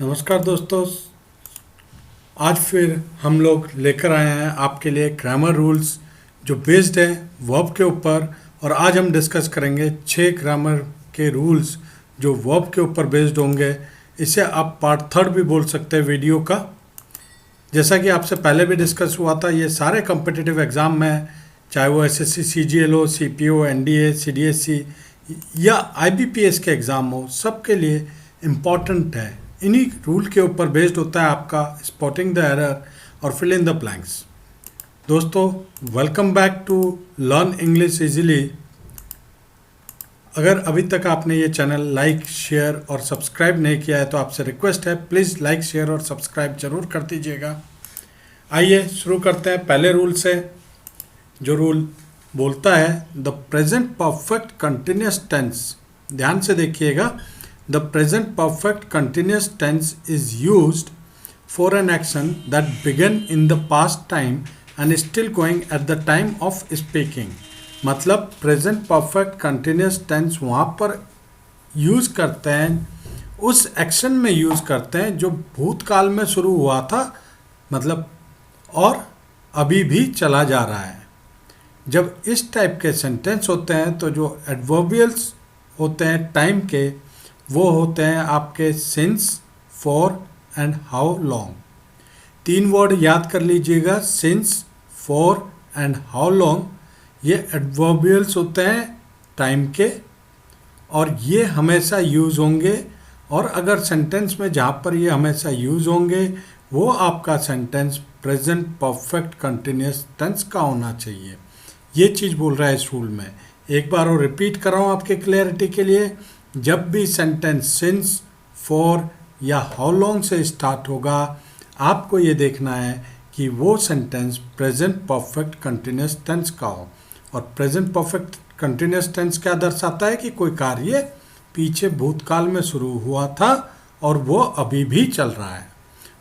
नमस्कार दोस्तों। आज फिर हम लोग लेकर आए हैं आपके लिए ग्रामर रूल्स जो बेस्ड है वर्ब के ऊपर। और आज हम डिस्कस करेंगे 6 ग्रामर के रूल्स जो वर्ब के ऊपर बेस्ड होंगे। इसे आप पार्ट 3 भी बोल सकते हैं वीडियो का। जैसा कि आपसे पहले भी डिस्कस हुआ था, ये सारे कम्पिटिटिव एग्ज़ाम में, चाहे वो एसएससी, सीजीएलओ, सीपीओ, एनडीए, सीडीएससी या आईबीपीएस के एग्ज़ाम हो, सबके लिए इम्पॉर्टेंट है। इन्हीं रूल के ऊपर बेस्ड होता है आपका स्पॉटिंग द एरर और फिल इन द ब्लैंक्स। दोस्तों, welcome back to learn English easily. अगर अभी तक आपने ये चैनल लाइक, शेयर और सब्सक्राइब नहीं किया है तो आपसे रिक्वेस्ट है, प्लीज़ लाइक, शेयर और सब्सक्राइब जरूर कर दीजिएगा। आइए शुरू करते हैं पहले रूल से, जो रूल बोलता है the present perfect continuous tense. ध्यान से देखिएगा, the present perfect continuous tense is used for an action that began in the past time and still going at the time of speaking. मतलब present perfect continuous tense वहाँ पर use करते हैं, उस action में यूज़ करते हैं जो भूतकाल में शुरू हुआ था, मतलब और अभी भी चला जा रहा है। जब इस टाइप के सेंटेंस होते हैं तो जो एडवर्बियल्स होते हैं टाइम के, वो होते हैं आपके since, for and how long. 3 word याद कर लीजिएगा, since, for and how long. ये एडवर्बियल्स होते हैं टाइम के और ये हमेशा यूज़ होंगे। और अगर सेंटेंस में जहाँ पर ये हमेशा यूज़ होंगे वो आपका sentence present perfect continuous tense का होना चाहिए। ये चीज़ बोल रहा है इस रूल में। एक बार और रिपीट कर रहा हूँ आपके क्लियरिटी के लिए। जब भी सेंटेंस सिंस, फॉर या हाउ लॉन्ग से स्टार्ट होगा, आपको ये देखना है कि वो sentence present perfect continuous tense का हो। और प्रेजेंट परफेक्ट कंटिन्यूस टेंस क्या दर्शाता है कि कोई कार्य पीछे भूतकाल में शुरू हुआ था और वो अभी भी चल रहा है।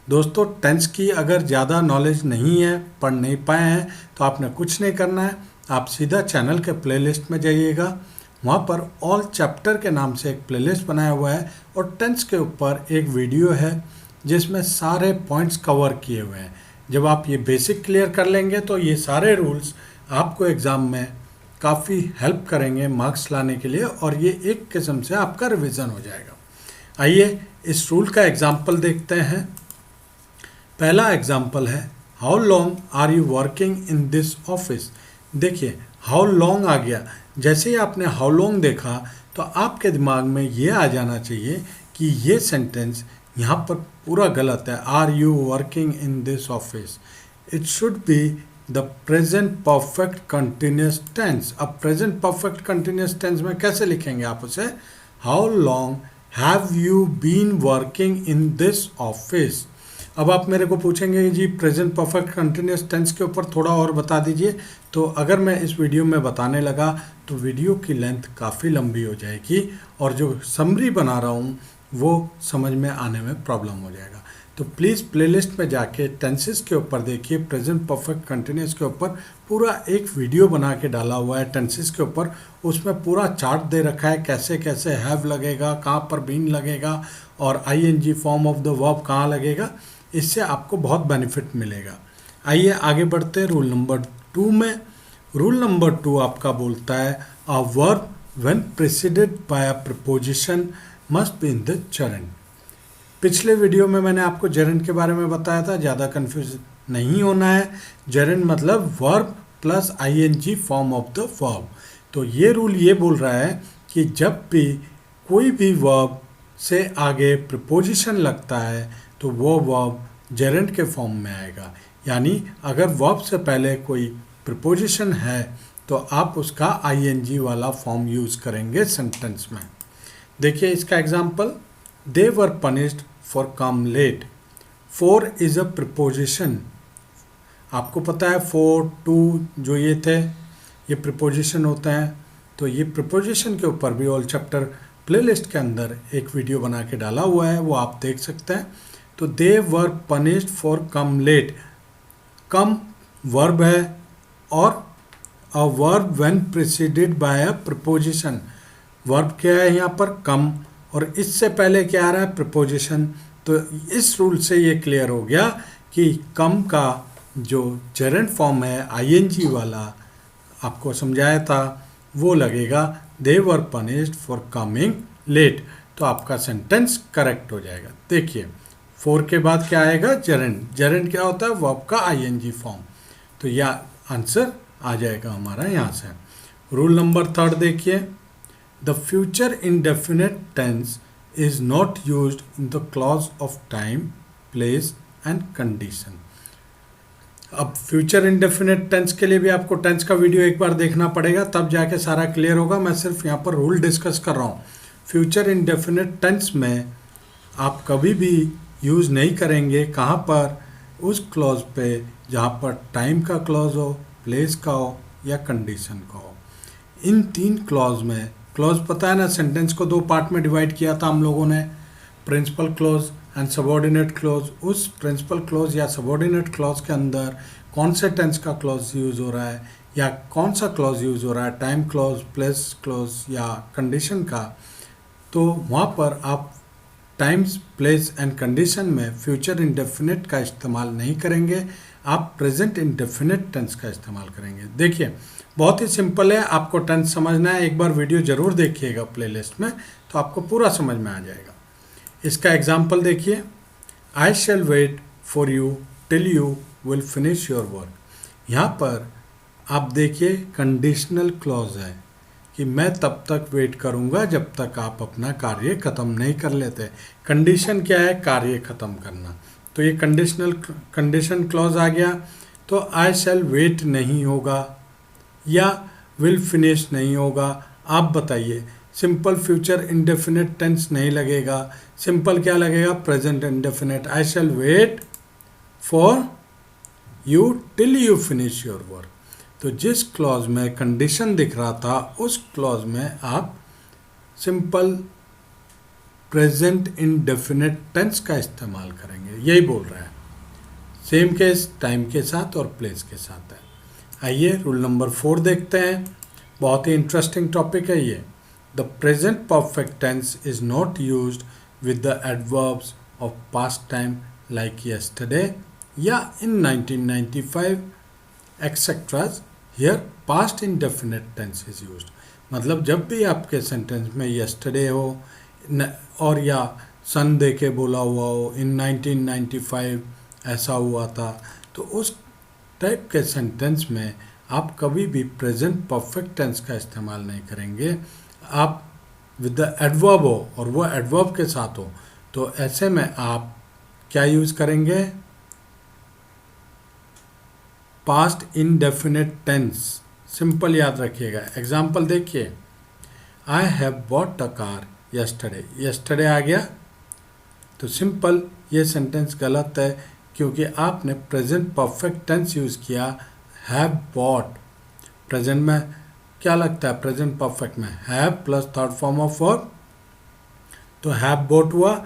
दोस्तों, टेंस की अगर ज़्यादा नॉलेज नहीं है, पढ़ नहीं पाए हैं, तो आपने कुछ नहीं करना है। आप सीधा चैनल के प्लेलिस्ट में जाइएगा, वहाँ पर ऑल चैप्टर के नाम से एक प्लेलिस्ट बनाया हुआ है और टेंस के ऊपर एक वीडियो है जिसमें सारे पॉइंट्स कवर किए हुए हैं। जब आप ये बेसिक क्लियर कर लेंगे तो ये सारे रूल्स आपको एग्ज़ाम में काफ़ी हेल्प करेंगे मार्क्स लाने के लिए, और ये एक किस्म से आपका रिवीजन हो जाएगा। आइए इस रूल का एग्जाम्पल देखते हैं। पहला एग्जाम्पल है, how long are you working in this office. देखिए, हाउ लॉन्ग आ गया। जैसे ही आपने हाउ लॉन्ग देखा तो आपके दिमाग में ये आ जाना चाहिए कि ये सेंटेंस यहाँ पर पूरा गलत है। Are you working in this office, it should be the present perfect continuous tense. अब प्रेजेंट परफेक्ट कंटिन्यूस टेंस में कैसे लिखेंगे आप उसे? How long have you been working in this office. अब आप मेरे को पूछेंगे जी प्रेजेंट परफेक्ट कंटिन्यूस टेंस के ऊपर थोड़ा और बता दीजिए। तो अगर मैं इस वीडियो में बताने लगा तो वीडियो की लेंथ काफ़ी लंबी हो जाएगी और जो समरी बना रहा हूँ वो समझ में आने में प्रॉब्लम हो जाएगा। तो प्लीज़ प्लेलिस्ट में जाके टेंसेस के ऊपर देखिए, प्रेजेंट परफेक्ट कंटिन्यूस के ऊपर पूरा एक वीडियो बना के डाला हुआ है टेंसेस के ऊपर। उसमें पूरा चार्ट दे रखा है कैसे कैसे हैव लगेगा, कहाँ पर बीन लगेगा और ING form of the verb कहाँ लगेगा। इससे आपको बहुत बेनिफिट मिलेगा। आइए आगे बढ़ते हैं रूल नंबर 2 में। रूल नंबर 2 आपका बोलता है a verb when preceded by a preposition must be in the gerund. पिछले वीडियो में मैंने आपको जरेंड के बारे में बताया था, ज़्यादा कंफ्यूज नहीं होना है। जरेंड मतलब verb plus ING form of the verb. तो ये रूल ये बोल रहा है कि जब भी कोई भी वर्ब से आगे प्रीपोजिशन लगता है तो वो वर्ब जेरेंड के फॉर्म में आएगा। यानी अगर वर्ब से पहले कोई प्रीपोजिशन है तो आप उसका आईएनजी वाला फॉर्म यूज़ करेंगे सेंटेंस में। देखिए इसका example, they were punished for come late. For is a preposition. आपको पता है फॉर, टू जो ये थे ये प्रीपोजिशन होते हैं। तो ये प्रीपोजिशन के ऊपर भी ऑल चैप्टर प्लेलिस्ट के अंदर एक वीडियो बना के डाला हुआ है, वो आप देख सकते हैं। तो they were punished for come late. Come verb है और a verb when preceded by a preposition. Verb क्या है यहाँ पर? कम, और इससे पहले क्या आ रहा है? प्रीपोजिशन। तो इस रूल से ये क्लियर हो गया कि कम का जो जेरेंट फॉर्म है आईएनजी वाला आपको समझाया था वो लगेगा दे were punished for coming late, तो आपका सेंटेंस करेक्ट हो जाएगा। देखिए 4 के बाद क्या आएगा, जेरेंट। जेरेंट क्या होता है, वर्ब का आईएनजी फॉर्म, तो यह आंसर आ जाएगा हमारा यहाँ से। रूल नंबर 3 देखिए, the future indefinite tense is not used in the clause of time, place and condition. अब फ्यूचर इंडेफिनिट टेंस के लिए भी आपको टेंस का वीडियो एक बार देखना पड़ेगा, तब जाके सारा क्लियर होगा। मैं सिर्फ यहाँ पर रूल डिस्कस कर रहा हूँ। फ्यूचर इंडेफिनिट टेंस में आप कभी भी यूज़ नहीं करेंगे, कहाँ पर, उस क्लॉज पे जहाँ पर टाइम का क्लॉज हो, प्लेस का हो या कंडीशन का हो। इन 3 क्लॉज में, क्लॉज पता है ना, सेंटेंस को 2 पार्ट में डिवाइड किया था हम लोगों ने, principal clause and subordinate clause. उस प्रिंसिपल क्लॉज या सबऑर्डिनेट क्लॉज के अंदर कौन से टेंस का क्लॉज यूज़ हो रहा है या कौन सा क्लॉज यूज़ हो रहा है, टाइम क्लॉज, प्लेस क्लॉज या कंडीशन का, तो वहाँ पर आप टाइम्स, प्लेस एंड कंडीशन में फ्यूचर इंडेफिनिट का इस्तेमाल नहीं करेंगे, आप प्रेजेंट इंडेफिनिट टेंस का इस्तेमाल करेंगे। देखिए बहुत ही सिंपल है, आपको टेंस समझना है, एक बार वीडियो ज़रूर देखिएगा प्लेलिस्ट में, तो आपको पूरा समझ में आ जाएगा। इसका एग्जाम्पल देखिए, I shall wait for you till you will finish your work. यहाँ पर आप देखिए कंडीशनल क्लॉज है कि मैं तब तक वेट करूँगा जब तक आप अपना कार्य ख़त्म नहीं कर लेते। कंडीशन क्या है, कार्य ख़त्म करना, तो ये कंडीशन क्लॉज आ गया। तो आई शैल वेट नहीं होगा या विल फिनिश नहीं होगा, आप बताइए। सिंपल फ्यूचर इंडेफिनिट टेंस नहीं लगेगा, सिंपल क्या लगेगा, present indefinite. I shall wait for you till you finish your work. तो जिस क्लॉज में कंडीशन दिख रहा था उस क्लॉज में आप सिंपल प्रेजेंट इंडेफिनिट टेंस का इस्तेमाल करेंगे, यही बोल रहा है। सेम केस टाइम के साथ और प्लेस के साथ है। आइए रूल नंबर 4 देखते हैं, बहुत ही इंटरेस्टिंग टॉपिक है ये। The present perfect tense is not used with the adverbs of past time like yesterday या in 1995 etcetera. Here past indefinite tense is used. मतलब जब भी आपके सेंटेंस में यस्टरडे हो और या सन दे के बोला हुआ हो, इन 1995 ऐसा हुआ था, तो उस टाइप के सेंटेंस में आप कभी भी प्रेजेंट परफेक्ट टेंस का इस्तेमाल नहीं करेंगे। आप विद द एडवर्ब हो और वो एडवर्ब के साथ हो, तो ऐसे में आप क्या यूज़ करेंगे, पास्ट इंडेफिनिट टेंस। सिंपल याद रखिएगा। एग्जाम्पल देखिए, I have bought a car yesterday. Yesterday आ गया तो सिंपल ये सेंटेंस गलत है क्योंकि आपने प्रेजेंट परफेक्ट टेंस यूज़ किया, हैव बॉट। प्रेजेंट में क्या लगता है, प्रेजेंट परफेक्ट में have plus third form of verb, तो हैव बॉट हुआ,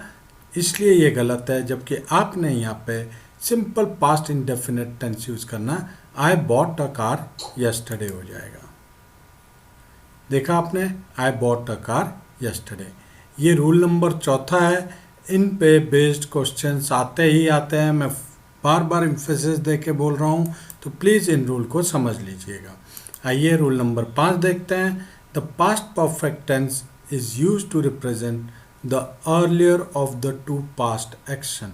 इसलिए ये गलत है। जबकि आपने यहाँ पे simple past indefinite tense use करना, I bought a car yesterday हो जाएगा। देखा आपने, आई बॉट अ कार यस्टरडे। ये रूल नंबर 4 है। इन पे बेस्ड क्वेश्चंस आते ही आते हैं, मैं बार बार एम्फेसिस दे के बोल रहा हूँ, तो प्लीज़ इन रूल को समझ लीजिएगा। आइए रूल नंबर 5 देखते हैं। The past perfect tense is use to represent the earlier of the 2 past action.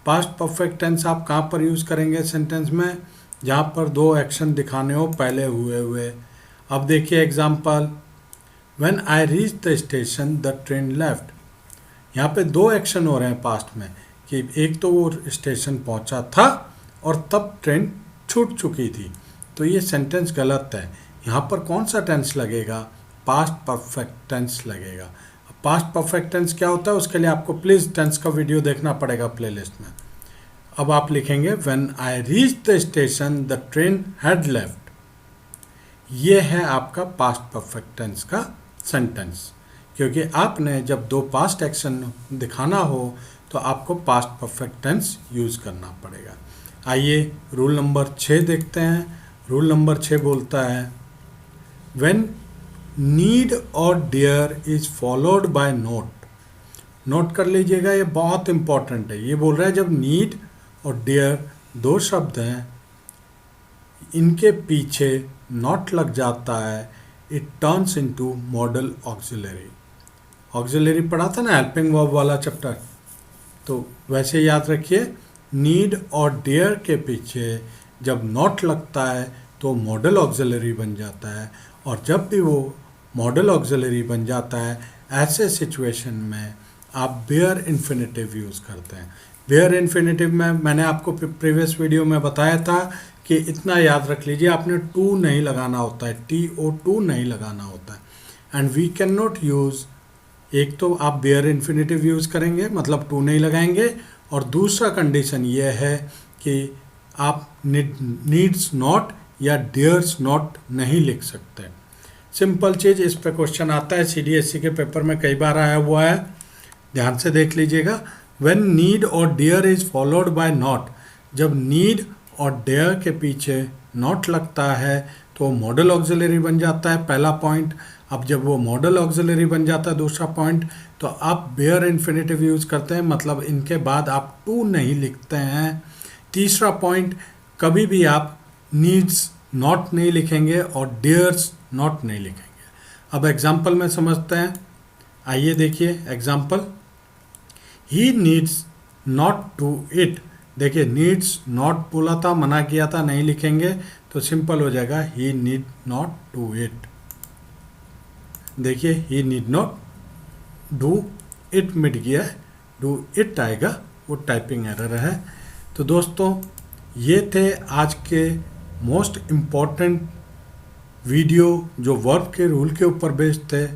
Past perfect tense आप कहाँ पर यूज़ करेंगे सेंटेंस में, जहाँ पर 2 एक्शन दिखाने हो पहले हुए हुए। अब देखिए example, when I reach the station the train left. यहाँ पे 2 एक्शन हो रहे हैं पास्ट में, कि एक तो वो स्टेशन पहुँचा था और तब ट्रेन छूट चुकी थी, तो ये सेंटेंस गलत है। यहाँ पर कौन सा टेंस लगेगा, पास्ट परफेक्ट टेंस लगेगा। पास्ट परफेक्ट टेंस क्या होता है, उसके लिए आपको प्लीज़ टेंस का वीडियो देखना पड़ेगा प्लेलिस्ट में। अब आप लिखेंगे when I reach the station the train had left. ये है आपका पास्ट परफेक्ट टेंस का सेंटेंस, क्योंकि आपने जब 2 पास्ट एक्शन दिखाना हो तो आपको पास्ट परफेक्ट टेंस यूज़ करना पड़ेगा। आइए रूल नंबर 6 देखते हैं। रूल नंबर 6 बोलता है, व्हेन नीड और dare is followed by not, note कर लीजिएगा, ये बहुत इंपॉर्टेंट है। ये बोल रहा है जब नीड और डियर दो शब्द हैं, इनके पीछे नॉट लग जाता है, it turns into model auxiliary. Auxiliary पढ़ा था ना हेल्पिंग वर्ब वाला चैप्टर, तो वैसे याद रखिए, नीड और डियर के पीछे जब नॉट लगता है तो मॉडल ऑक्सिलरी बन जाता है, और जब भी वो मॉडल ऑक्सिलरी बन जाता है ऐसे सिचुएशन में आप बेयर इन्फिनेटिव यूज़ करते हैं। बेयर इन्फिनेटिव में मैंने आपको प्रीवियस वीडियो में बताया था कि इतना याद रख लीजिए, आपने टू नहीं लगाना होता है, TO2 नहीं लगाना होता है। And we can not use, एक तो आप बेयर इन्फिनेटिव यूज़ करेंगे मतलब टू नहीं लगाएंगे, और दूसरा कंडीशन ये है कि आप नीड्स नॉट या डियर्स नॉट नहीं लिख सकते। सिंपल चीज़, इस पे क्वेश्चन आता है CDSE के पेपर में कई बार आया हुआ है, ध्यान से देख लीजिएगा। व्हेन नीड और dare is followed by not, जब नीड और डियर के पीछे नॉट लगता है तो मॉडल ऑक्सिलरी बन जाता है, पहला पॉइंट। अब जब वो मॉडल ऑक्सिलरी बन जाता है, दूसरा पॉइंट, तो आप बेयर इन्फिनेटिव यूज़ करते हैं, मतलब इनके बाद आप टू नहीं लिखते हैं। तीसरा पॉइंट, कभी भी आप नीड्स नॉट नहीं लिखेंगे और डियर्स नॉट नहीं लिखेंगे। अब एग्जाम्पल में समझते हैं, आइए देखिए example. He needs not to it, देखिए नीड्स नॉट बोला था, मना किया था, नहीं लिखेंगे, तो सिंपल हो जाएगा ही नीड नॉट टू इट। देखिए ही नीड नॉट, डू इट मिट गया है, डू इट आएगा, वो टाइपिंग एरर है। तो दोस्तों ये थे आज के मोस्ट इम्पॉर्टेंट वीडियो जो वर्ब के रूल के ऊपर बेस्ड थे।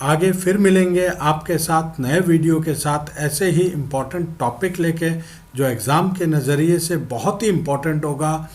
आगे फिर मिलेंगे आपके साथ नए वीडियो के साथ, ऐसे ही इम्पॉर्टेंट टॉपिक लेके जो एग्ज़ाम के नज़रिए से बहुत ही इम्पॉर्टेंट होगा।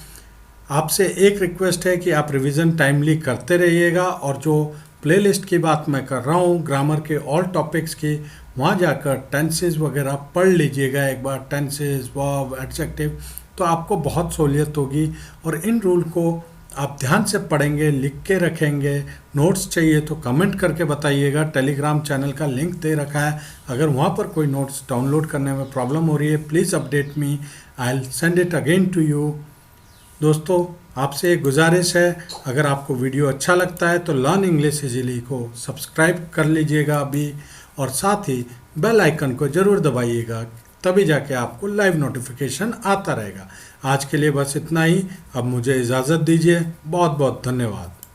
आपसे एक रिक्वेस्ट है कि आप रिवीजन टाइमली करते रहिएगा, और जो प्लेलिस्ट की बात मैं कर रहा हूँ ग्रामर के ऑल टॉपिक्स की, वहाँ जाकर टेंसेस वगैरह पढ़ लीजिएगा एक बार, टेंसेस, वर्ब, एडजेक्टिव, तो आपको बहुत सहूलियत होगी। और इन रूल को आप ध्यान से पढ़ेंगे, लिख के रखेंगे। नोट्स चाहिए तो कमेंट करके बताइएगा, टेलीग्राम चैनल का लिंक दे रखा है, अगर वहाँ पर कोई नोट्स डाउनलोड करने में प्रॉब्लम हो रही है please update me, I will send it again to you. दोस्तों आपसे एक गुजारिश है, अगर आपको वीडियो अच्छा लगता है तो लर्न इंग्लिश इजीली को सब्सक्राइब कर लीजिएगा अभी, और साथ ही बेल आइकन को ज़रूर दबाइएगा, तभी जाके आपको लाइव नोटिफिकेशन आता रहेगा। आज के लिए बस इतना ही, अब मुझे इजाज़त दीजिए, बहुत बहुत धन्यवाद।